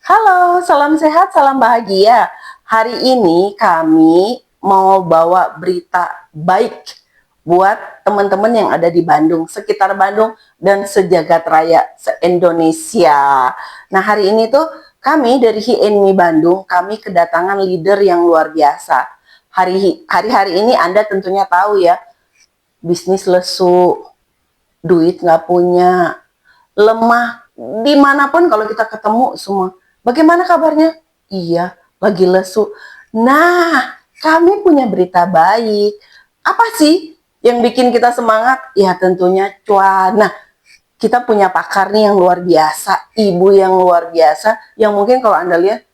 Halo, salam sehat, salam bahagia. Hari ini kami mau bawa berita baik buat teman-teman yang ada di Bandung, sekitar Bandung, dan sejagat raya se-Indonesia. Nah, hari ini tuh kami dari HNMI Bandung, kami kedatangan leader yang luar biasa. Hari-hari ini Anda tentunya tahu ya, bisnis lesu, duit nggak punya, lemah, dimanapun kalau kita ketemu semua. Bagaimana kabarnya? Iya, lagi lesu. Nah, kami punya berita baik. Apa sih yang bikin kita semangat? Ya tentunya cuan. Nah, kita punya pakar nih yang luar biasa, ibu yang luar biasa, yang mungkin kalau Anda lihat,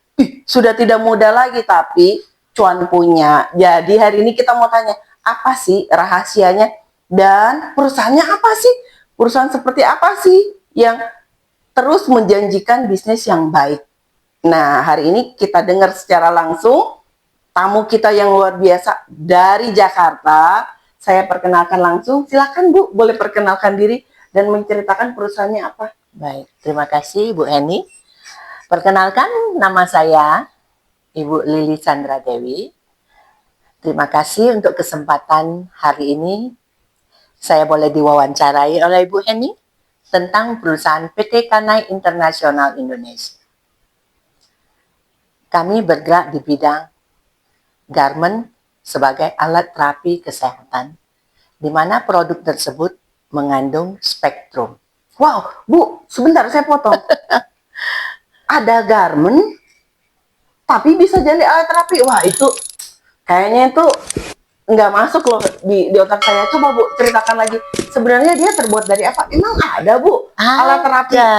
sudah tidak muda lagi, tapi cuan punya. Jadi hari ini kita mau tanya, apa sih rahasianya? Dan perusahaannya apa sih? Perusahaan seperti apa sih yang terus menjanjikan bisnis yang baik? Nah, hari ini kita dengar secara langsung tamu kita yang luar biasa dari Jakarta. Saya perkenalkan langsung. Silakan Bu, boleh perkenalkan diri dan menceritakan perusahaannya apa? Baik, terima kasih Bu Eni. Perkenalkan, nama saya Ibu Lili Chandra Dewi. Terima kasih untuk kesempatan hari ini saya boleh diwawancarai oleh Ibu Eni tentang perusahaan PT Kanai Internasional Indonesia. Kami bergerak di bidang garment sebagai alat terapi kesehatan, di mana produk tersebut mengandung spektrum. Wow, Bu, sebentar saya potong. Ada garment, tapi bisa jadi alat terapi. Wah, itu kayaknya itu nggak masuk loh di otak saya. Coba Bu, ceritakan lagi. Sebenarnya dia terbuat dari apa? Emang ada Bu alat terapi Ada.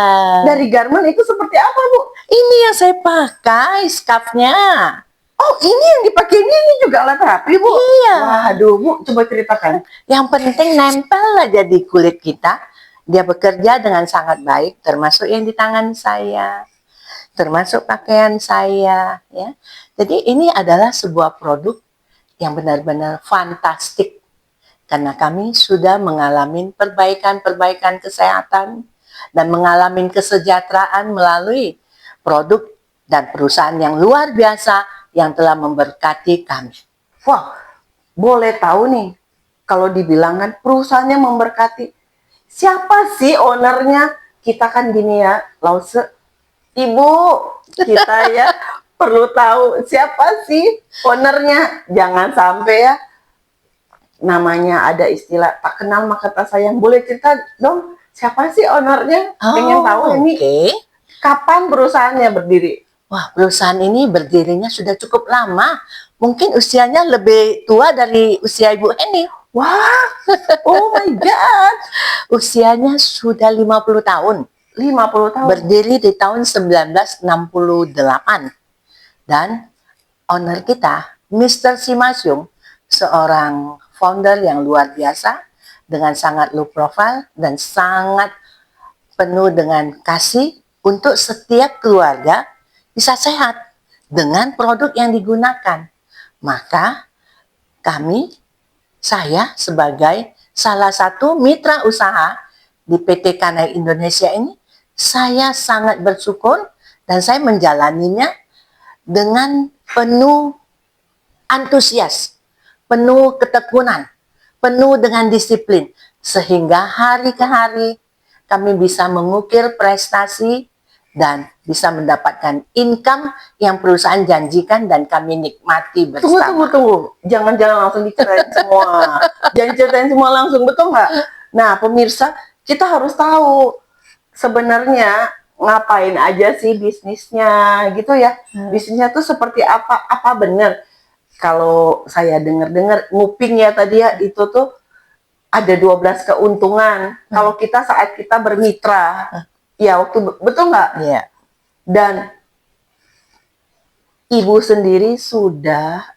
dari garment itu seperti apa Bu? Ini yang saya pakai, scarfnya. Oh, ini yang dipakai ini juga alat terapi Bu? Iya. Waduh Bu, coba ceritakan. Yang penting nempel aja di kulit kita. Dia bekerja dengan sangat baik, termasuk yang di tangan saya, termasuk pakaian saya, ya. Jadi ini adalah sebuah produk yang benar-benar fantastik karena kami sudah mengalami perbaikan-perbaikan kesehatan dan mengalami kesejahteraan melalui produk dan perusahaan yang luar biasa yang telah memberkati kami. Wah, boleh tahu nih, kalau dibilangkan perusahaannya memberkati, siapa sih ownernya? Kita kan gini ya, Lause, Ibu, kita ya perlu tahu siapa sih ownernya. Jangan sampai ya namanya ada istilah tak kenal maka tak sayang. Boleh cerita dong siapa sih ownernya? Pengen tahu ini kapan perusahaannya berdiri? Wah, perusahaan ini berdirinya sudah cukup lama. Mungkin usianya lebih tua dari usia Ibu Eni. Wah, oh my God. Usianya sudah 50 tahun. 50 tahun. Berdiri di tahun 1968. Dan owner kita, Mr. Simasyung, seorang founder yang luar biasa, dengan sangat low profile dan sangat penuh dengan kasih untuk setiap keluarga bisa sehat dengan produk yang digunakan. Maka kami, saya sebagai salah satu mitra usaha di PT Kanai Indonesia ini, saya sangat bersyukur dan saya menjalaninya dengan penuh antusias, penuh ketekunan, penuh dengan disiplin, sehingga hari ke hari kami bisa mengukir prestasi dan bisa mendapatkan income yang perusahaan janjikan dan kami nikmati bersama. Tunggu. Jangan langsung diceritain semua. Jangan ceritain semua langsung, betul nggak? Nah, pemirsa, kita harus tahu sebenarnya ngapain aja sih bisnisnya gitu ya. Bisnisnya tuh seperti apa? Apa bener? Kalau saya dengar-dengar nguping ya tadi ya, itu tuh ada 12 keuntungan kalau kita saat kita bermitra. Ya, betul nggak? Iya. Dan Ibu sendiri sudah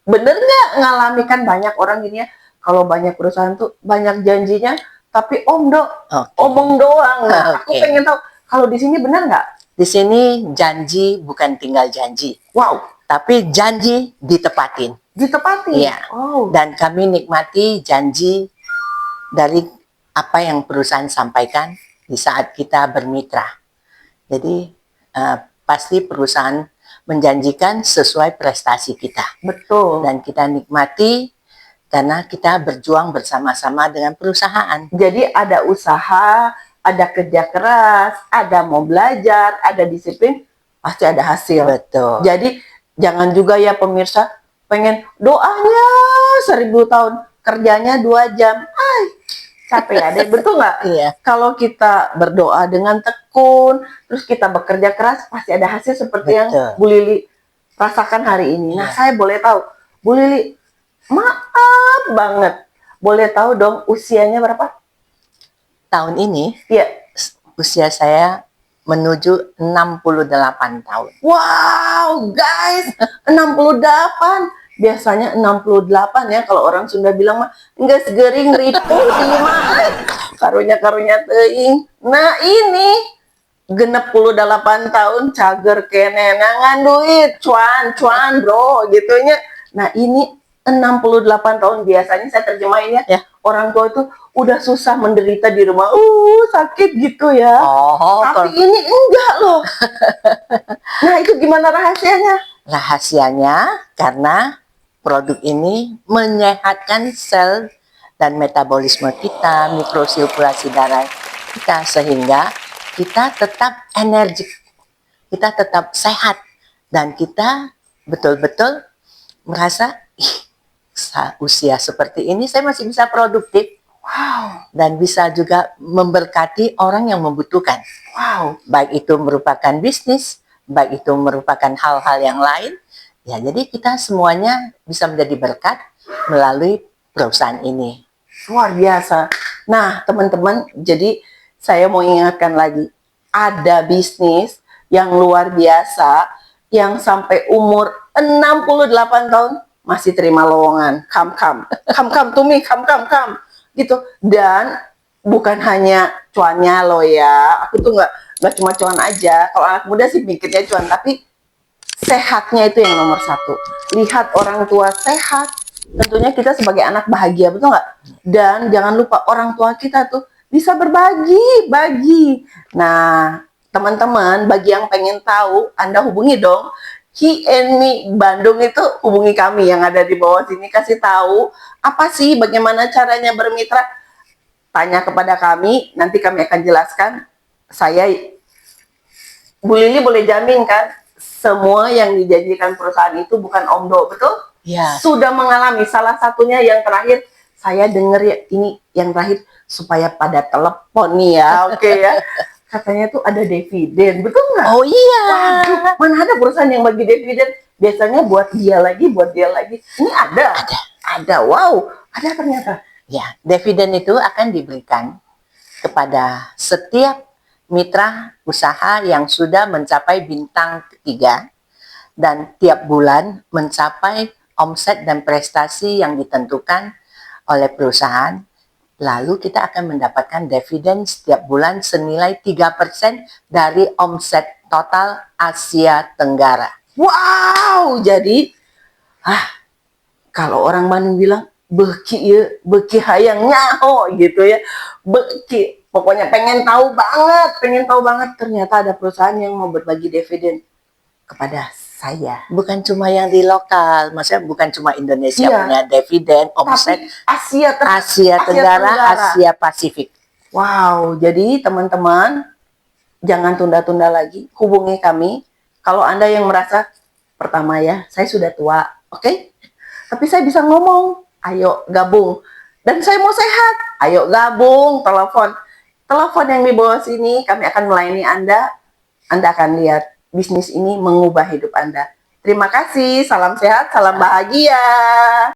bener nggak ngalami, kan banyak orang gini ya, kalau banyak perusahaan tuh banyak janjinya tapi omong doang. Nah, aku pengen tahu kalau di sini benar nggak? Di sini janji bukan tinggal janji. Wow, tapi janji ditepatin. Ditepatin. Iya. Oh. Dan kami nikmati janji dari apa yang perusahaan sampaikan di saat kita bermitra. Jadi pasti perusahaan menjanjikan sesuai prestasi kita. Betul. Dan kita nikmati karena kita berjuang bersama-sama dengan perusahaan. Jadi ada usaha, ada kerja keras, ada mau belajar, ada disiplin, pasti ada hasil. Betul. Jadi jangan juga ya pemirsa pengen doanya 1000 tahun, kerjanya 2 jam. Ay, capek ya deh, betul nggak? Iya. Kalau kita berdoa dengan tekun, terus kita bekerja keras, pasti ada hasil seperti yang Betul. Bu Lili rasakan hari ini. Nah, Iya. saya boleh tahu, Bu Lili, maaf banget, boleh tahu dong usianya berapa? Tahun ini Ya, usia saya menuju 68 tahun. wow, guys, 68. Biasanya 68 ya, kalau orang Sunda bilang mah enggak segering ripuh ieu mah. Karunya teuing. Nah, ini genep 8 tahun cager kene nangan duit cuan bro gitunya. Nah, ini 68 tahun biasanya saya terjemahinnya Ya. orang tua itu udah susah menderita di rumah. Sakit gitu ya. Oh, Tapi ini enggak loh. Nah, itu gimana rahasianya? rahasianya karena produk ini menyehatkan sel dan metabolisme kita, mikrosirkulasi darah kita, sehingga kita tetap energik, kita tetap sehat, dan kita betul-betul merasa, usia seperti ini saya masih bisa produktif, Wow, dan bisa juga memberkati orang yang membutuhkan. wow. Baik itu merupakan bisnis, baik itu merupakan hal-hal yang lain. Ya, jadi kita semuanya bisa menjadi berkat melalui perusahaan ini. Luar biasa. Nah, teman-teman, jadi saya mau ingatkan lagi, ada bisnis yang luar biasa yang sampai umur 68 tahun masih terima lowongan. Come to me, come. Gitu. Dan bukan hanya cuannya loh ya. Aku tuh nggak cuma cuan aja. Kalau anak muda sih mikirnya cuan, tapi sehatnya itu yang nomor satu. Lihat orang tua sehat, tentunya kita sebagai anak bahagia, betul nggak? Dan jangan lupa orang tua kita tuh bisa bagi. Nah, teman-teman, bagi yang pengen tahu, Anda hubungi dong. He and Me Bandung itu hubungi kami yang ada di bawah sini, kasih tahu apa sih, bagaimana caranya bermitra. Tanya kepada kami, nanti kami akan jelaskan. Saya, Bu Lili boleh jamin kan, semua yang dijanjikan perusahaan itu bukan omdo, betul? Ya, Sudah mengalami. Salah satunya yang terakhir, saya dengar ya, ini yang terakhir, supaya pada telepon nih ya, oke ya. Katanya tuh ada dividen, betul nggak? oh iya. Waduh, mana ada perusahaan yang bagi dividen? Biasanya buat dia lagi. Ini ada. Wow, ada ternyata. Ya, dividen itu akan diberikan kepada setiap mitra usaha yang sudah mencapai bintang ketiga dan tiap bulan mencapai omset dan prestasi yang ditentukan oleh perusahaan. Lalu kita akan mendapatkan dividen setiap bulan senilai 3% dari omset total Asia Tenggara. Wow, jadi kalau orang Bandung bilang beki hayang nyaho gitu ya, beki. Pokoknya pengen tahu banget. Ternyata ada perusahaan yang mau berbagi dividen kepada saya. Bukan cuma yang di lokal, maksudnya bukan cuma Indonesia Iya. punya dividen, omset Tapi Asia Tenggara, Asia Pasifik. Wow, jadi teman-teman jangan tunda-tunda lagi, hubungi kami. Kalau Anda yang merasa, pertama ya, saya sudah tua, oke? Tapi saya bisa ngomong, ayo gabung. Dan saya mau sehat, ayo gabung, telepon yang di bawah sini, kami akan melayani Anda. Anda akan lihat bisnis ini mengubah hidup Anda. Terima kasih, salam sehat, salam bahagia.